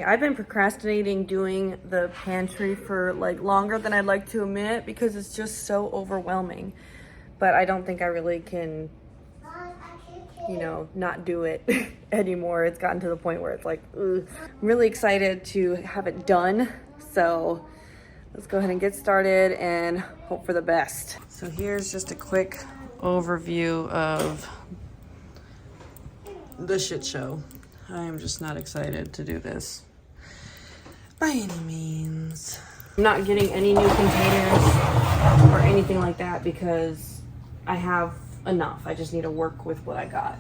I've been procrastinating doing the pantry for like longer than I'd like to admit because it's just so overwhelming. But I don't think I really can, not do it anymore. It's gotten to the point where it's like, ugh. I'm really excited to have it done. So let's go ahead and get started and hope for the best. So here's just a quick overview of the shit show. I am just not excited to do this by any means. I'm not getting any new containers or anything like that because I have enough. I just need to work with what I got.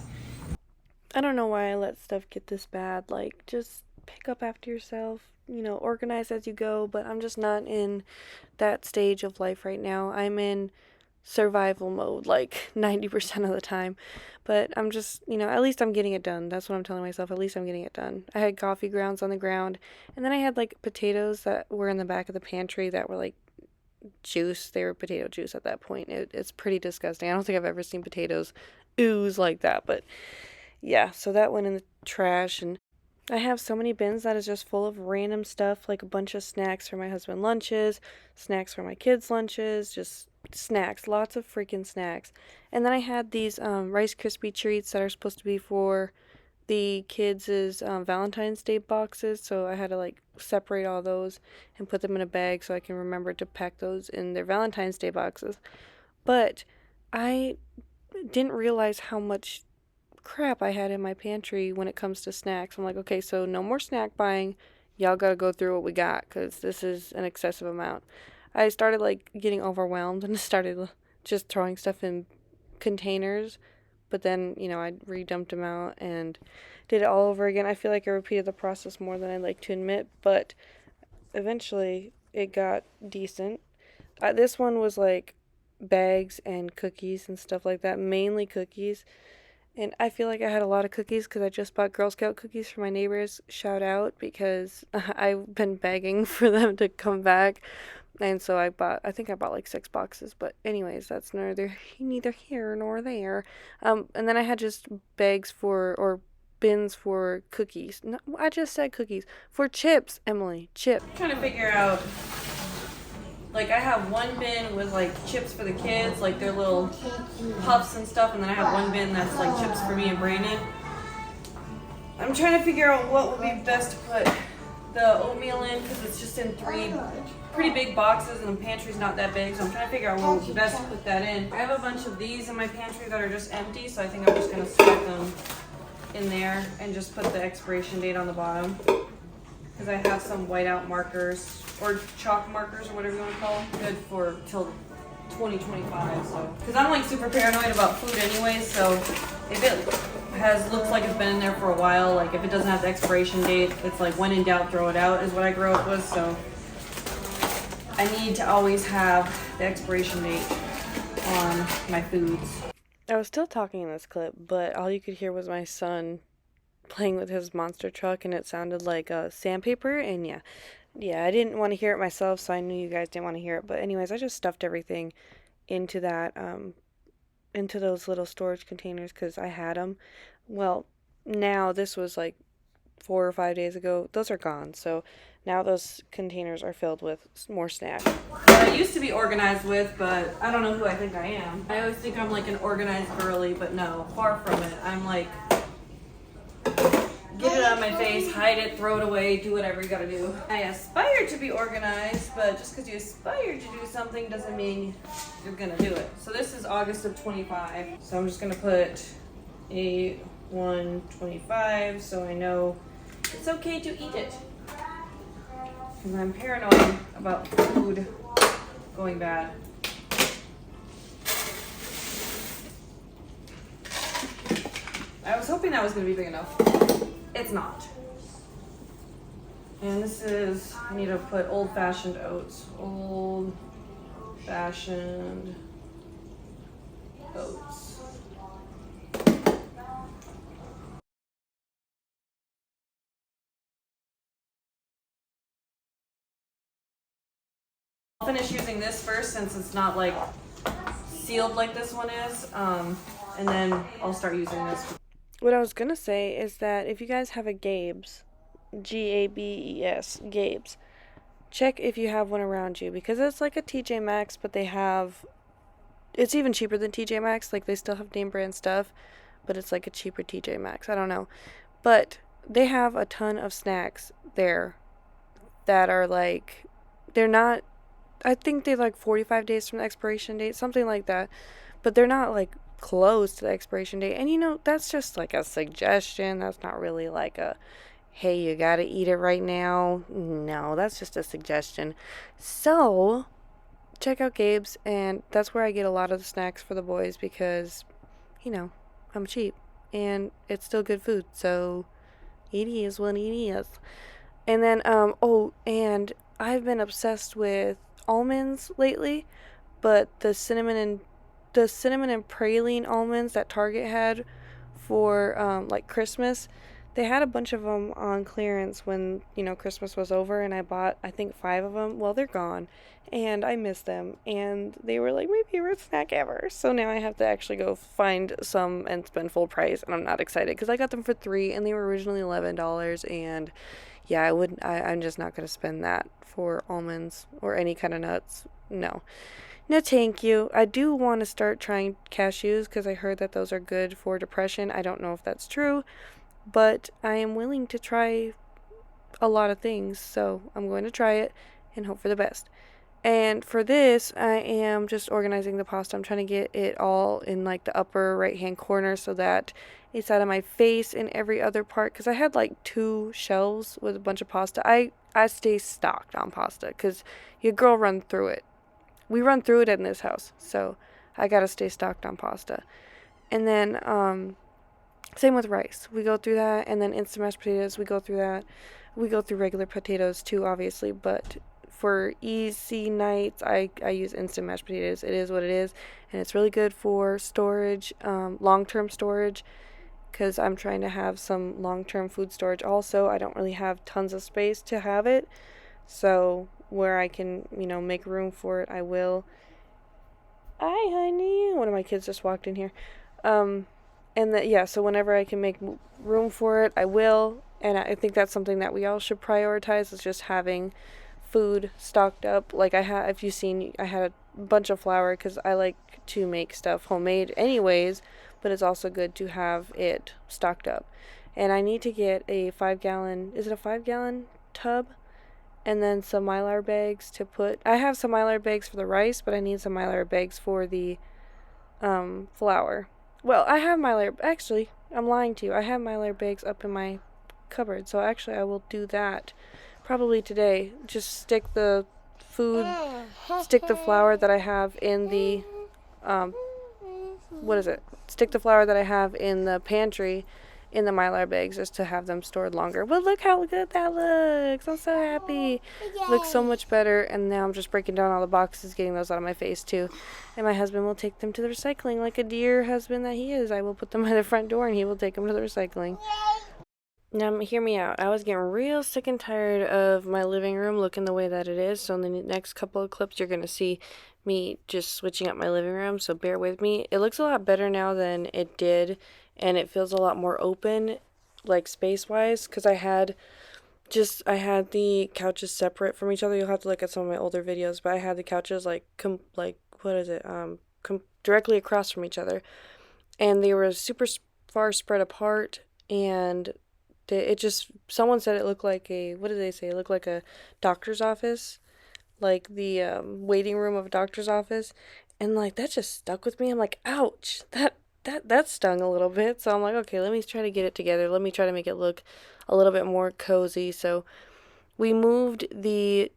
I don't know why I let stuff get this bad. Like, just pick up after yourself, organize as you go, but I'm just not in that stage of life right now. I'm in survival mode like 90% of the time. But I'm just, at least I'm getting it done. That's what I'm telling myself. At least I'm getting it done. I had coffee grounds on the ground, and then I had like potatoes that were in the back of the pantry that were like juice. They were potato juice at that point. It's pretty disgusting. I don't think I've ever seen potatoes ooze like that. But yeah, so that went in the trash, and I have so many bins that is just full of random stuff, like a bunch of snacks for my husband lunches, snacks for my kids lunches, just snacks, lots of freaking snacks. And then I had these Rice Krispie treats that are supposed to be for the kids' Valentine's Day boxes, so I had to like separate all those and put them in a bag so I can remember to pack those in their Valentine's Day boxes. But I didn't realize how much crap I had in my pantry when it comes to snacks. I'm like, okay, so no more snack buying. Y'all gotta go through what we got because this is an excessive amount. I started like getting overwhelmed and started just throwing stuff in containers, but then I redumped them out and did it all over again. I feel like I repeated the process more than I'd like to admit, but eventually it got decent. This one was like bags and cookies and stuff like that, mainly cookies. And I feel like I had a lot of cookies because I just bought Girl Scout cookies for my neighbors. Shout out, because I've been begging for them to come back. And so I think I bought like 6 boxes. But anyways, that's neither here nor there. And then I had just bags or bins for cookies. No, I just said cookies. For chips, Emily, chips. I'm trying to figure out. Like, I have one bin with, like, chips for the kids, like, their little puffs and stuff, and then I have one bin that's, like, chips for me and Brandon. I'm trying to figure out what would be best to put the oatmeal in, because it's just in 3 pretty big boxes, and the pantry's not that big, so I'm trying to figure out what would be best to put that in. I have a bunch of these in my pantry that are just empty, so I think I'm just going to stick them in there and just put the expiration date on the bottom. Because I have some whiteout markers, or chalk markers, or whatever you want to call them, good for till 2025. So, because I'm like super paranoid about food anyway, so if it looks like it's been in there for a while, like if it doesn't have the expiration date, it's like when in doubt, throw it out, is what I grew up with. So I need to always have the expiration date on my foods. I was still talking in this clip, but all you could hear was my son playing with his monster truck, and it sounded like sandpaper. And yeah, I didn't want to hear it myself, so I knew you guys didn't want to hear it. But anyways, I just stuffed everything into that into those little storage containers because I had them. Well, now this was like 4 or 5 days ago. Those are gone, so now those containers are filled with more snacks that I used to be organized with, but I don't know who I think I am. I always think I'm like an organized girly, but no, far from it. I'm like, get it out of my face, hide it, throw it away, do whatever you gotta do. I aspire to be organized, but just because you aspire to do something doesn't mean you're gonna do it. So this is August of 25. So I'm just gonna put 8/1/25 so I know it's okay to eat it. Because I'm paranoid about food going bad. I was hoping that was going to be big enough. It's not. And this is, I need to put old-fashioned oats. Old-fashioned oats. I'll finish using this first since it's not like sealed like this one is. And then I'll start using this. What I was gonna say is that if you guys have a Gabe's, Gabes, Gabes. Check if you have one around you because it's like a TJ Maxx, but it's even cheaper than TJ Maxx. Like, they still have name brand stuff, but it's like a cheaper TJ Maxx. I don't know. But they have a ton of snacks there that are like, they're not, I think they're like 45 days from the expiration date, something like that. But they're not like close to the expiration date. And that's just like a suggestion. That's not really like a, hey, you gotta eat it right now. No, that's just a suggestion. So, check out Gabe's, and that's where I get a lot of the snacks for the boys because, I'm cheap. And it's still good food. So, it is what it is. And then, and I've been obsessed with almonds lately, but the cinnamon and praline almonds that Target had for like Christmas, they had a bunch of them on clearance when Christmas was over, and I bought I think 5 of them. Well, they're gone, and I miss them, and they were like my favorite snack ever. So now I have to actually go find some and spend full price, and I'm not excited because I got them for 3 and they were originally $11, and yeah, I'm just not gonna spend that for almonds or any kind of nuts. No. No, thank you. I do want to start trying cashews because I heard that those are good for depression. I don't know if that's true, but I am willing to try a lot of things, so I'm going to try it and hope for the best. And for this, I am just organizing the pasta. I'm trying to get it all in like the upper right hand corner so that it's out of my face in every other part because I had like 2 shelves with a bunch of pasta. I stay stocked on pasta because your girl run through it. We run through it in this house, so I gotta stay stocked on pasta. And then same with rice. We go through that, and then instant mashed potatoes, we go through that. We go through regular potatoes too, obviously, but for easy nights, I use instant mashed potatoes. It is what it is, and it's really good for storage, long-term storage, because I'm trying to have some long-term food storage also. I don't really have tons of space to have it, so where I can, make room for it, I will. Hi, honey. One of my kids just walked in here. So whenever I can make room for it, I will. And I think that's something that we all should prioritize is just having food stocked up. Like if you've seen, I had a bunch of flour because I like to make stuff homemade anyways, but it's also good to have it stocked up. And I need to get a 5-gallon, is it a 5-gallon tub? And then some Mylar bags to put. I have some Mylar bags for the rice, but I need some Mylar bags for the flour. Well, I have actually, I'm lying to you. I have Mylar bags up in my cupboard, so actually I will do that probably today. Just stick the flour that I have in the, Stick the flour that I have in the pantry in the Mylar bags just to have them stored longer. But look how good that looks. I'm so happy. Yay. Looks so much better. And now I'm just breaking down all the boxes, getting those out of my face too. And my husband will take them to the recycling like a dear husband that he is. I will put them by the front door and he will take them to the recycling. Now, hear me out. I was getting real sick and tired of my living room looking the way that it is. So in the next couple of clips, you're going to see me just switching up my living room. So bear with me. It looks a lot better now than it did. And it feels a lot more open, like space-wise. Because I had the couches separate from each other. You'll have to look at some of my older videos. But I had the couches directly across from each other. And they were super far spread apart. And someone said it looked like what did they say? It looked like a doctor's office, like the waiting room of a doctor's office, and like that just stuck with me. I'm like, ouch, that stung a little bit. So I'm like, okay, let me try to get it together. Let me try to make it look a little bit more cozy. So we moved the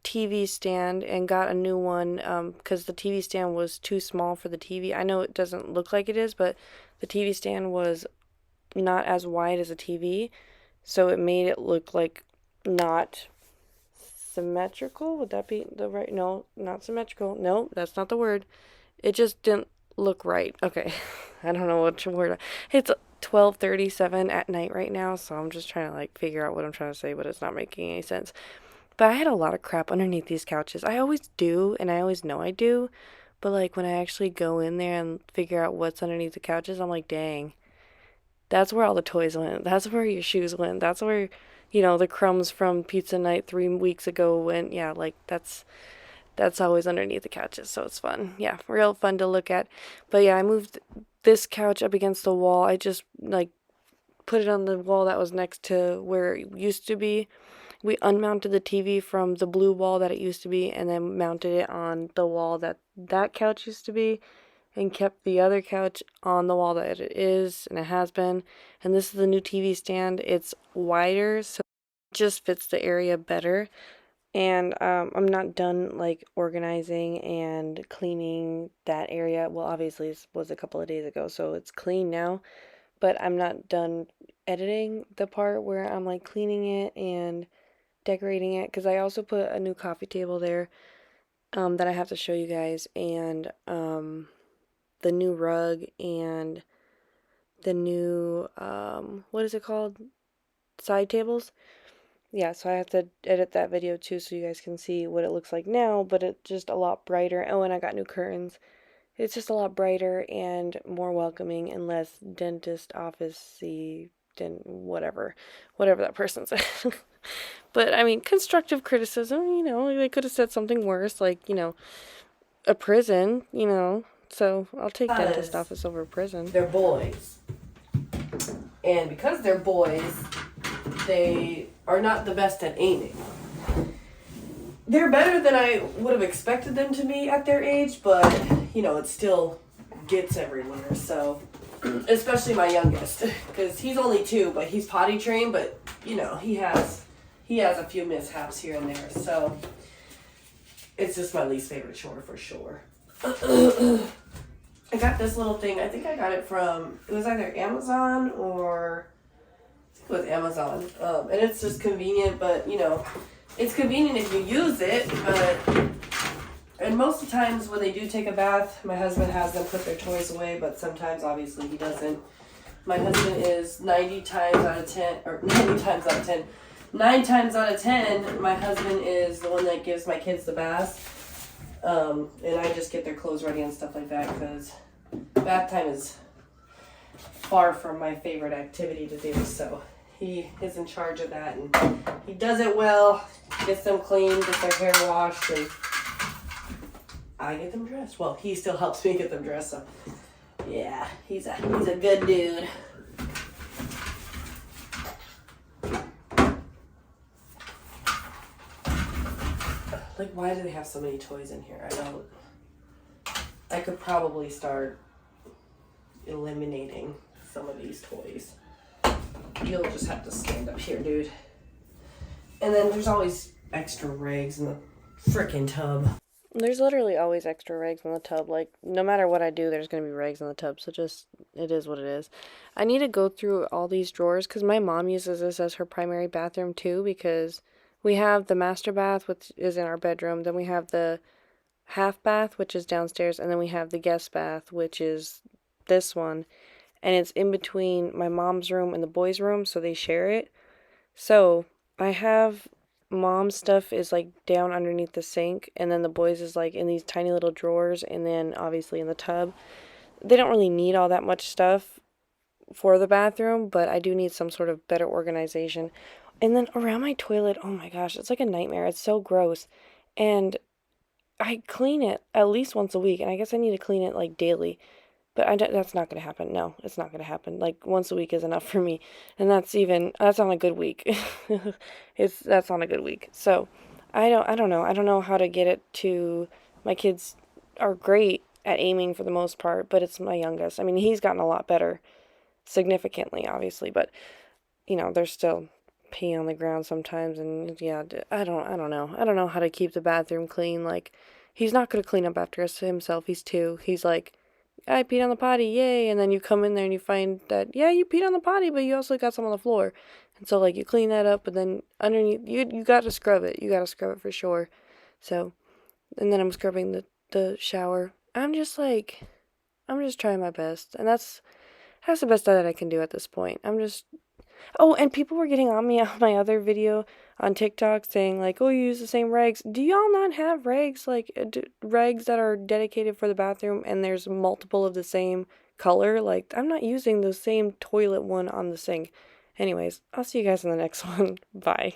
TV stand and got a new one because the TV stand was too small for the TV. I know it doesn't look like it is, but the TV stand was not as wide as a TV, so it made it look like not symmetrical. Would that be the right? No, not symmetrical. No, that's not the word. It just didn't look right. Okay, I don't know what word. It's 12:37 at night right now, so I'm just trying to figure out what I'm trying to say, but it's not making any sense. But I had a lot of crap underneath these couches. I always do, and I always know I do, but when I actually go in there and figure out what's underneath the couches, I'm like, dang. That's where all the toys went. That's where your shoes went. That's where you know, the crumbs from pizza night 3 weeks ago went, yeah, like that's always underneath the couches, so it's fun. Yeah, real fun to look at. But yeah, I moved this couch up against the wall. I just like put it on the wall that was next to where it used to be. We unmounted the TV from the blue wall that it used to be and then mounted it on the wall that that couch used to be and kept the other couch on the wall that it is and it has been. And this is the new TV stand. It's wider, so it just fits the area better. And I'm not done like organizing and cleaning that area. Well, obviously it was a couple of days ago, so it's clean now. But I'm not done editing the part where I'm like cleaning it and decorating it because I also put a new coffee table there that I have to show you guys, and the new rug and the new what is it called? Side tables. Yeah, so I have to edit that video too so you guys can see what it looks like now, but it's just a lot brighter. Oh, and I got new curtains. It's just a lot brighter and more welcoming and less dentist office-y, whatever that person said. But I mean, constructive criticism, you know, they could have said something worse, like, you know, a prison, you know. So I'll take dentist office over prison. They're boys. And because they're boys, they are not the best at aiming. They're better than I would have expected them to be at their age, but, you know, it still gets everywhere. So, especially my youngest, because he's only 2, but he's potty trained, but, you know, he has a few mishaps here and there. So, it's just my least favorite chore for sure. I got this little thing. I think I got it from, it was either Amazon or, I think it was Amazon. And it's just convenient, but, you know, it's convenient if you use it, but, and most of the times when they do take a bath, my husband has them put their toys away, but sometimes obviously he doesn't. My husband is 9 times out of 10, my husband is the one that gives my kids the bath. And I just get their clothes ready and stuff like that, because bath time is far from my favorite activity to do, so he is in charge of that, and he does it well, gets them clean, gets their hair washed, and I get them dressed. Well, he still helps me get them dressed, so yeah, he's a good dude. Like, why do they have so many toys in here? I could probably start eliminating some of these toys. You'll just have to stand up here, dude. And then there's always extra rags in the frickin' tub. There's literally always extra rags in the tub. Like, no matter what I do, there's going to be rags in the tub. So just, it is what it is. I need to go through all these drawers because my mom uses this as her primary bathroom too, because we have the master bath, which is in our bedroom. Then we have the half bath, which is downstairs. And then we have the guest bath, which is this one. And it's in between my mom's room and the boys' room, so they share it. So I have mom's stuff is like down underneath the sink, and then the boys is like in these tiny little drawers, and then obviously in the tub. They don't really need all that much stuff for the bathroom, but I do need some sort of better organization. And then around my toilet, oh my gosh, it's like a nightmare. It's so gross. And I clean it at least once a week, and I guess I need to clean it like daily. But that's not going to happen. No, it's not going to happen. Like, once a week is enough for me. And that's on a good week. That's on a good week. So, I don't know. I don't know how to get it to, my kids are great at aiming for the most part, but it's my youngest. I mean, he's gotten a lot better, significantly, obviously, but, you know, they're still pee on the ground sometimes, and yeah, I don't know. I don't know how to keep the bathroom clean. Like, he's not going to clean up after himself. He's 2. He's like, I peed on the potty, yay, and then you come in there and you find that, yeah, you peed on the potty, but you also got some on the floor. And so, like, you clean that up, and then underneath, you got to scrub it. You got to scrub it for sure. So, and then I'm scrubbing the shower. I'm just trying my best, and that's the best that I can do at this point. Oh, and people were getting on me on my other video on TikTok saying, like, oh, you use the same rags. Do y'all not have rags, like, rags that are dedicated for the bathroom and there's multiple of the same color? Like, I'm not using the same toilet one on the sink Anyways, I'll see you guys in the next one. Bye.